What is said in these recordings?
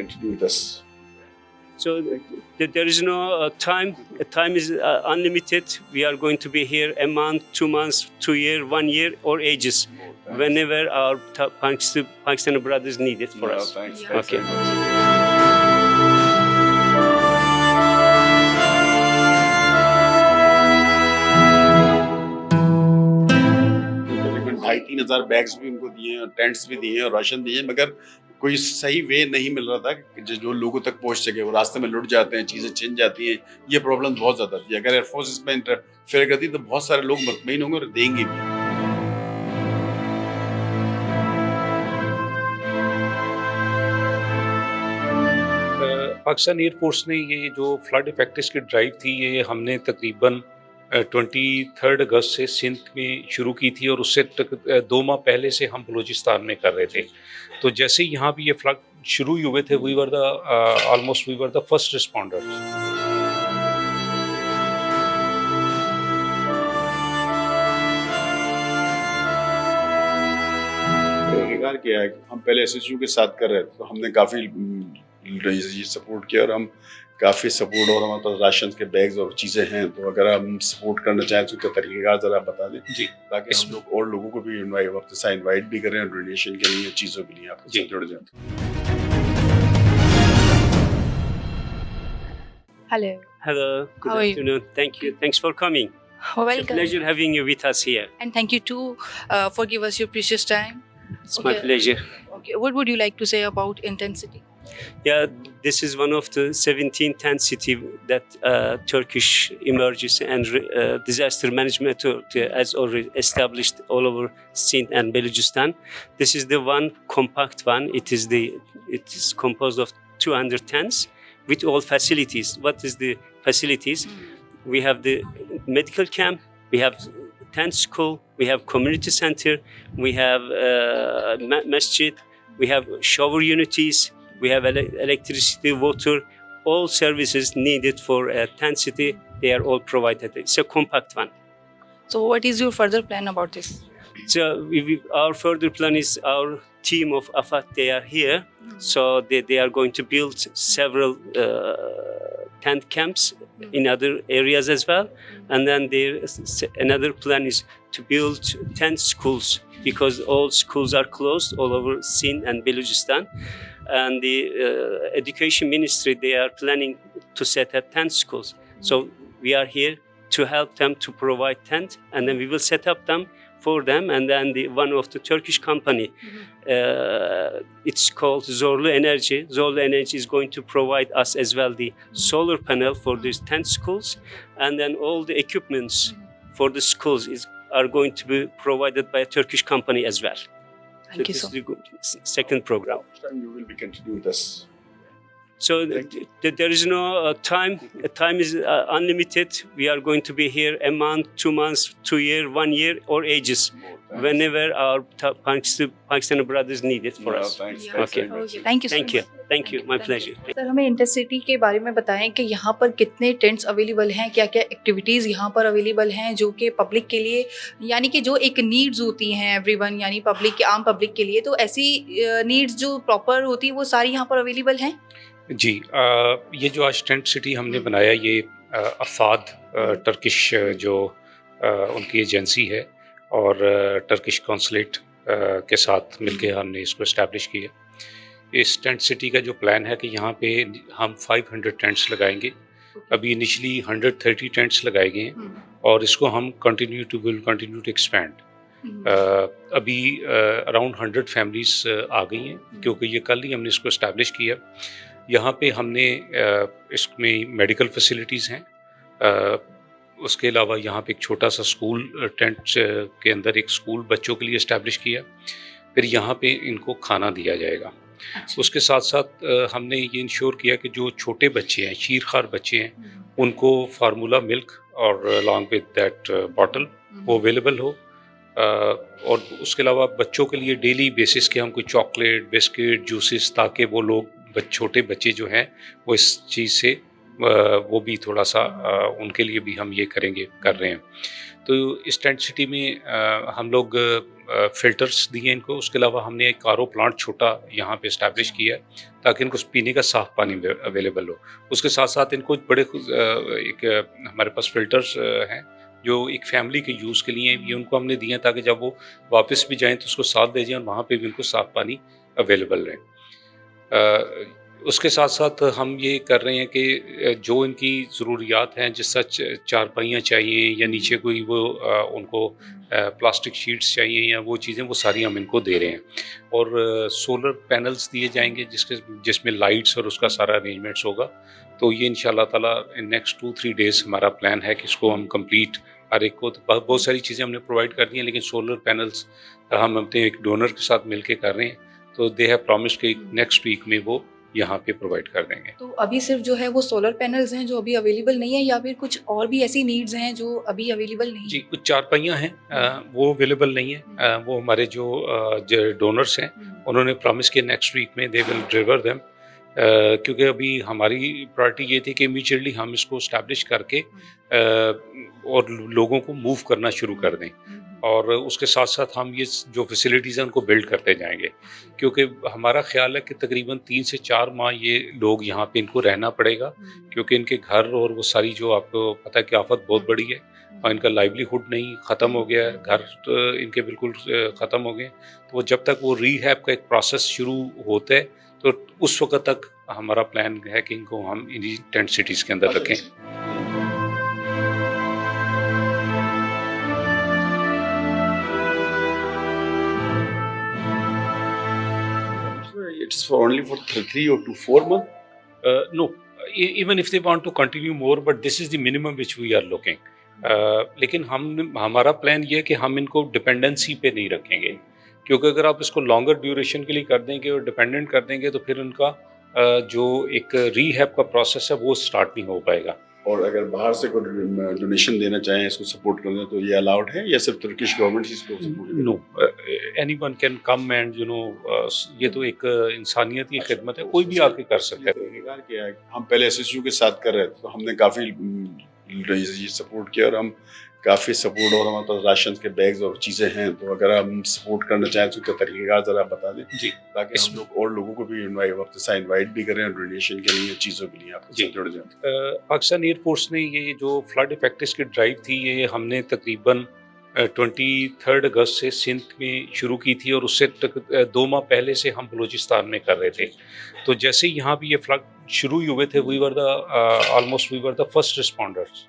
continue with us. So there is no time. Time is unlimited. We are going to be here a month, 2 months, 2 years, 1 year, or ages, whenever our Pakistani brothers need it for us. Thanks. Yeah. Okay. तकरीबन 2,500-3,000 bags भी उनको दिए हैं, tents भी दिए हैं और ration दिए हैं, मगर कोई सही वे नहीं मिल रहा था कि जो लोगों तक पहुंच सके। वो रास्ते में लुट जाते हैं, चीज़ें छिन जाती हैं। ये प्रॉब्लम बहुत ज़्यादा थी। अगर एयरफोर्स इसमें इंटरफेयर करती तो बहुत सारे लोग मुतमईन होंगे और देंगे भी। पाकिस्तान एयरफोर्स ने ये जो फ्लड इफेक्ट्स की ड्राइव थी, ये हमने तकरीबन 23 अगस्त से सिंध में शुरू की थी और उससे 2 माह पहले से हम बलूचिस्तान में कर रहे थे। तो जैसे ही यहाँ भी ये फ्लड शुरू ही हुए थे, we were the first responders. तरीक़ाकार क्या है कि हम पहले एसएसयू के साथ कर रहे थे, तो हमने काफ़ी सपोर्ट किया और हम काफ़ी सपोर्ट, और हमारे पास राशन के बैग्स और चीज़ें हैं। तो अगर हम सपोर्ट करना चाहें तो उसका तरीक़ाकार ज़रा बता दें जी, ताकि हम लोग और लोगों को भी इन्वाइट भी करें और डोनेशन के लिए, चीज़ों के लिए आपके साथ जुड़ जाएं। Hello. Hello. Good How are you? afternoon. Thank you. Thanks for coming. It's a Welcome. pleasure having you with us here. And thank you too for give us your precious time. It's my Okay. pleasure. Okay. What would you like to say about intensity? Yeah, this is one of the 17 tent city that Turkish emergency and disaster management authority has already established all over Sindh and Balochistan. This is the one compact one. It is composed of 200 tents with all facilities. What is the facilities? We have the medical camp. We have tent school. We have community center. We have masjid. We have shower unities. We have electricity, water, all services needed for a tent city. They are all provided. It's a compact one. So what is your further plan about this? So our further plan is our team of AFAT, they are here. So they are going to build several tent camps in other areas as well. And then another plan is to build tent schools, because all schools are closed all over Sindh and Balochistan. And the education ministry, they are planning to set up tent schools. So we are here to help them to provide tent, and then we will set up them for them. And then one of the Turkish company, it's called Zorlu Energy. Zorlu Energy is going to provide us as well the solar panel for these tent schools, and then all the equipments for the schools are going to be provided by a Turkish company as well. Thank you This so is the second program. Next time you will be continue with us. So there is no time. Time is unlimited. We are going to be here a month, 2 months, 2 years, 1 year, or ages, whenever our Pakistani brothers need it for us. Thanks. Okay. Okay. Thank you so Thank you. much. Thank you. My pleasure. Sir, हमें intercity के बारे में बताएं कि यहाँ पर कितने tents available हैं, क्या क्या एक्टिविटीज़ यहाँ पर अवेलेबल हैं जो कि पब्लिक के लिए, यानी कि जो एक नीड्स होती हैं एवरीवन, यानी पब्लिक, आम पब्लिक के लिए, तो ऐसी नीड्स जो प्रॉपर होती है वो सारी यहाँ पर अवेलेबल हैं? जी, ये जो आज टेंट सिटी हमने बनाया, ये अफाद टर्किश जो उनकी एजेंसी है और टर्किश कौंसलेट के साथ मिलके हमने इसको इस्टेब्लिश किया। इस टेंट सिटी का जो प्लान है कि यहाँ पे हम 500 टेंट्स लगाएंगे। अभी इनिशियली 130 टेंट्स लगाए गए हैं और इसको हम कंटिन्यू टू एक्सपैंड। अभी अराउंड 100 फैमिलीज आ गई हैं, क्योंकि ये कल ही हमने इसको इस्टेब्लिश किया। यहाँ पे हमने इसमें मेडिकल फैसिलिटीज़ हैं, उसके अलावा यहाँ पे एक छोटा सा स्कूल, टेंट के अंदर एक स्कूल बच्चों के लिए इस्टेब्लिश किया। फिर यहाँ पे इनको खाना दिया जाएगा। उसके साथ साथ हमने ये इंश्योर किया कि जो छोटे बच्चे हैं, शीरखार बच्चे हैं, उनको फार्मूला मिल्क और अलॉन्ग विद दैट बॉटल वो अवेलेबल हो। और उसके अलावा बच्चों के लिए डेली बेसिस के हम कोई चॉकलेट, बिस्किट, जूसेस, ताकि वो लोग छोटे बच्चे जो हैं वो इस चीज़ से वो भी थोड़ा सा उनके लिए भी हम ये कर रहे हैं। तो इस टेंट सिटी में हम लोग फ़िल्टर्स दिए इनको, उसके अलावा हमने एक आरओ प्लांट छोटा यहाँ पे इस्टेब्लिश किया है ताकि इनको पीने का साफ़ पानी अवेलेबल हो। उसके साथ-साथ इनको बड़े हमारे पास फ़िल्टर्स हैं जो एक फैमिली के यूज़ के लिए ये उनको हमने दिए हैं ताकि जब वो वापस भी जाएँ तो उसको साथ ले जाएँ और वहाँ पे भी उनको साफ़ पानी अवेलेबल रहे। उसके साथ-साथ हम ये कर रहे हैं कि जो इनकी ज़रूरियात हैं, जिस सच चारपाइयाँ चाहिए या नीचे कोई वो उनको प्लास्टिक शीट्स चाहिए या वो चीज़ें, वो सारी हम इनको दे रहे हैं। और सोलर पैनल्स दिए जाएँगे जिसमें लाइट्स और उसका सारा अरेंजमेंट्स होगा। तो ये इंशाअल्लाह ताला इन नेक्स्ट 2-3 डेज़ हमारा प्लान है कि इसको हम कंप्लीट हर एक को, तो बहुत सारी चीज़ें हमने प्रोवाइड कर दी हैं, लेकिन सोलर पैनल्स हम अपने एक डोनर के साथ मिलके कर रहे हैं। तो दे हैव प्रॉमिस्ड कि नेक्स्ट वीक में वो यहाँ पे प्रोवाइड कर देंगे। तो अभी सिर्फ जो है वो सोलर पैनल्स हैं जो अभी अवेलेबल नहीं है, या फिर कुछ और भी ऐसी नीड्स हैं जो अभी अवेलेबल नहीं जी, कुछ चारपाइयाँ हैं वो अवेलेबल नहीं है। वो हमारे जो डोनर्स हैं उन्होंने प्रॉमिस किया नेक्स्ट वीक में दे विल डिलीवर देम। क्योंकि अभी हमारी प्रायोरिटी ये थी कि इमीडिएटली हम इसको इस्टेब्लिश करके और लोगों को मूव करना शुरू कर दें, और उसके साथ साथ हम ये जो फैसिलिटीज़ हैं उनको बिल्ड करते जाएंगे, क्योंकि हमारा ख्याल है कि तकरीबन 3 से 4 माह ये लोग यहाँ पे इनको रहना पड़ेगा, क्योंकि इनके घर और वो सारी जो आपको पता है कि आफत बहुत बड़ी है और इनका लाइवलीहुड नहीं ख़त्म हो गया है, घर तो इनके बिल्कुल ख़त्म हो गए। तो वो जब तक वो रीहैब का एक प्रोसेस शुरू होता है तो उस वक्त तक हमारा प्लान है कि इनको हम इन्हीं टेंट सिटीज़ के अंदर रखें। It's for only for 3 or 4 months. No, even if they want to continue more, but this is the minimum which we are looking. लेकिन हमारा प्लान ये है कि हम इनको डिपेंडेंसी पे नहीं रखेंगे, क्योंकि अगर आप इसको लॉन्गर ड्यूरेशन के लिए कर देंगे और डिपेंडेंट कर देंगे तो फिर उनका जो एक रीहैब का प्रोसेस है वो स्टार्ट नहीं हो पाएगा। और अगर बाहर से कोई डोनेशन देना चाहें, इसको सपोर्ट करना, तो ये अलाउड है या सिर्फ तुर्किश गवर्नमेंट इसको support? No, anyone can come and ये तो एक इंसानियत की खिदमत है, कोई भी आके कर सकता है। हम पहले एसएसयू के साथ कर रहे थे तो हमने काफ़ी ये सपोर्ट किया, और हम काफ़ी सपोर्ट, और हमारे पास राशन के बैग्स और चीज़ें हैं, तो अगर हम सपोर्ट करना चाहें तो उसका तरीक़ेकार ज़रा बता दें जी, ताकि हम लोग और लोगों को भी इनवाइट भी करें डोनेशन के लिए, चीज़ों के लिए आपके साथ जुड़ जाए। पाकिस्तान एयरफोर्स ने ये जो फ्लड इफेक्ट्स की ड्राइव थी ये हमने तकरीबन 23 अगस्त से सिंध में शुरू की थी, और उससे 2 माह पहले से हम बलूचिस्तान में कर रहे थे। तो जैसे ही यहाँ भी ये फ्लड शुरू हुए थे, we were the first responders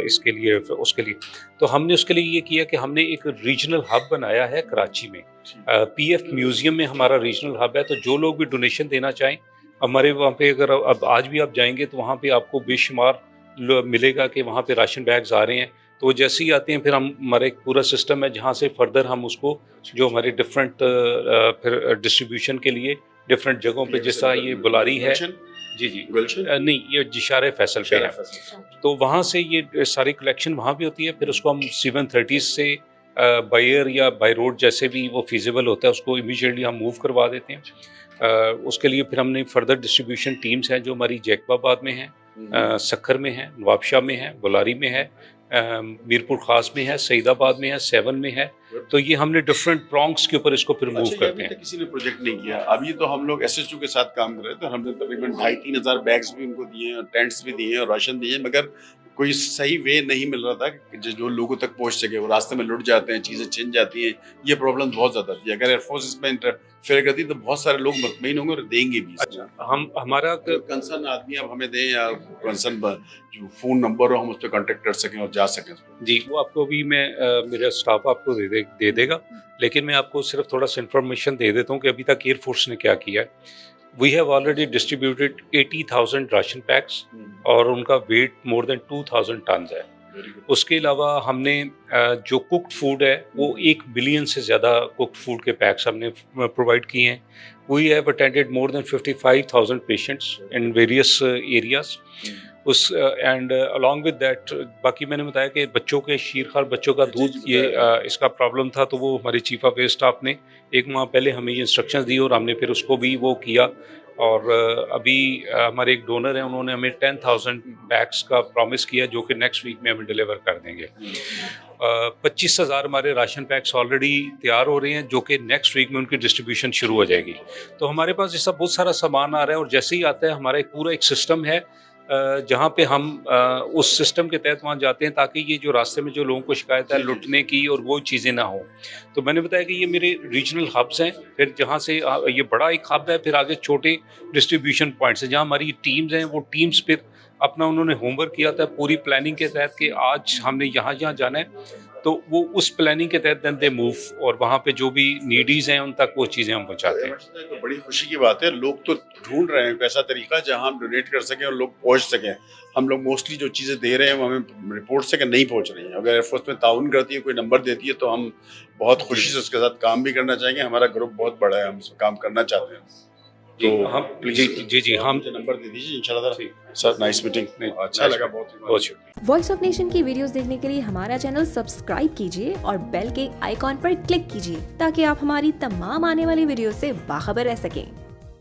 इसके लिए, उसके लिए। तो हमने उसके लिए ये किया कि हमने एक रीजनल हब बनाया है कराची में। पीएफ म्यूज़ियम में हमारा रीजनल हब है, तो जो लोग भी डोनेशन देना चाहें हमारे वहाँ पे, अगर अब आज भी आप जाएंगे तो वहाँ पे आपको बेशुमार मिलेगा कि वहाँ पे राशन बैग्स आ रहे हैं। तो वो जैसे ही आते हैं फिर हमारा एक पूरा सिस्टम है जहाँ से फर्दर हम उसको जो हमारे डिफरेंट फिर डिस्ट्रीब्यूशन के लिए डिफरेंट जगहों पे, जैसा ये बुलारी है जी नहीं, ये जिशारे फैसल पे है, तो वहाँ से ये सारी कलेक्शन वहाँ भी होती है। फिर उसको हम 730 से बाय एयर या बाय रोड जैसे भी वो फिजिबल होता है उसको इमीडिएटली हम मूव करवा देते हैं। उसके लिए फिर हमने फर्दर डिस्ट्रीब्यूशन टीम्स हैं जो हमारी जैकबाबाद में हैं, सक्खर में है, नवाबशाह में है, बुलारी में है, मीरपुर खास में है, सईदाबाद में है, 7 में है। तो ये हमने डिफरेंट प्रॉन्ग्स के ऊपर इसको फिर मूव करते हैं। किसी ने प्रोजेक्ट नहीं किया अभी, तो हम लोग एसएसयू के साथ काम कर रहे थे, हमने तकरीबन 2,500-3 हज़ार बैग्स भी उनको दिए हैं, टेंट्स भी दिए हैं और राशन दिए हैं, मगर कोई सही वे नहीं मिल रहा था कि जो लोगों तक पहुंच सके। वो रास्ते में लुट जाते हैं, चीज़ें छिन जाती हैं, ये प्रॉब्लम बहुत ज़्यादा थी। अगर एयरफोर्स इसमें इंटरफेयर करती तो बहुत सारे लोग मुतमईन होंगे और देंगे भी। अच्छा, हमारा कंसर्न आदमी अब हमें दें, या कंसर्न जो फ़ोन नंबर हो हम उस पर कॉन्टेक्ट कर सकें और जा सकें जी, वो आपको भी मैं मेरा स्टाफ आपको दे देगा, लेकिन मैं आपको सिर्फ थोड़ा सा इन्फॉर्मेशन दे देता हूँ कि अभी तक एयरफोर्स ने क्या किया है। We have already distributed 80,000 ration packs और उनका वेट मोर देन 2,000 टन है। उसके अलावा हमने जो कुक्ड फूड है वो 1 बिलियन से ज़्यादा कुक्ड फूड के पैक्स हमने प्रोवाइड किए हैं। We have attended more than 55,000 patients in various areas. And along with that, बाकी मैंने बताया कि बच्चों के शीरखार बच्चों का दूध ये इसका प्रॉब्लम था, तो वो हमारे चीफ ऑफ एयर स्टाफ ने 1 माह पहले हमें ये इंस्ट्रक्शंस दी और हमने फिर उसको भी वो किया। और अभी हमारे एक डोनर हैं, उन्होंने हमें 10,000 बैग्स का प्रॉमिस किया जो कि नेक्स्ट वीक में हमें डिलीवर कर देंगे। 25,000 हमारे राशन पैक्स ऑलरेडी तैयार हो रहे हैं जो कि नेक्स्ट वीक में उनकी डिस्ट्रीब्यूशन शुरू हो जाएगी। तो हमारे पास ऐसा बहुत सारा सामान आ रहा है और जैसे ही आता है हमारा एक पूरा एक सिस्टम है जहाँ पे हम उस सिस्टम के तहत वहाँ जाते हैं ताकि ये जो रास्ते में जो लोगों को शिकायत है लुटने की और वो चीज़ें ना हो। तो मैंने बताया कि ये मेरे रीजनल हब्स हैं, फिर जहाँ से ये बड़ा एक हब है, फिर आगे छोटे डिस्ट्रीब्यूशन पॉइंट्स हैं जहाँ हमारी टीम्स हैं। वो टीम्स फिर अपना उन्होंने होमवर्क किया था पूरी प्लानिंग के तहत कि आज हमने यहाँ जाना है, तो वो उस प्लानिंग के तहत देन दे मूव और वहाँ पे जो भी नीडीज हैं उन तक वो चीज़ें हम पहुँचाते हैं। तो बड़ी खुशी की बात है, लोग तो ढूंढ रहे हैं एक ऐसा तरीका जहां हम डोनेट कर सकें और लोग पहुंच सकें। हम लोग मोस्टली जो चीज़ें दे रहे हैं वो हमें रिपोर्ट से कि नहीं पहुंच रही हैं। अगर एयरफोर्स में ताउन करती है, कोई नंबर देती है, तो हम बहुत खुशी से उसके साथ काम भी करना चाहेंगे। हमारा ग्रुप बहुत बड़ा है, हम उसमें काम करना चाहते हैं। तो हम जी हम नंबर दे दीजिए इंशाल्लाह। सर नाइस मीटिंग, अच्छा लगा बहुत शुक्रिया। वॉइस ऑफ नेशन की वीडियोस देखने के लिए हमारा चैनल सब्सक्राइब कीजिए और बेल के आइकॉन पर क्लिक कीजिए ताकि आप हमारी तमाम आने वाली वीडियो से बाखबर रह सकें।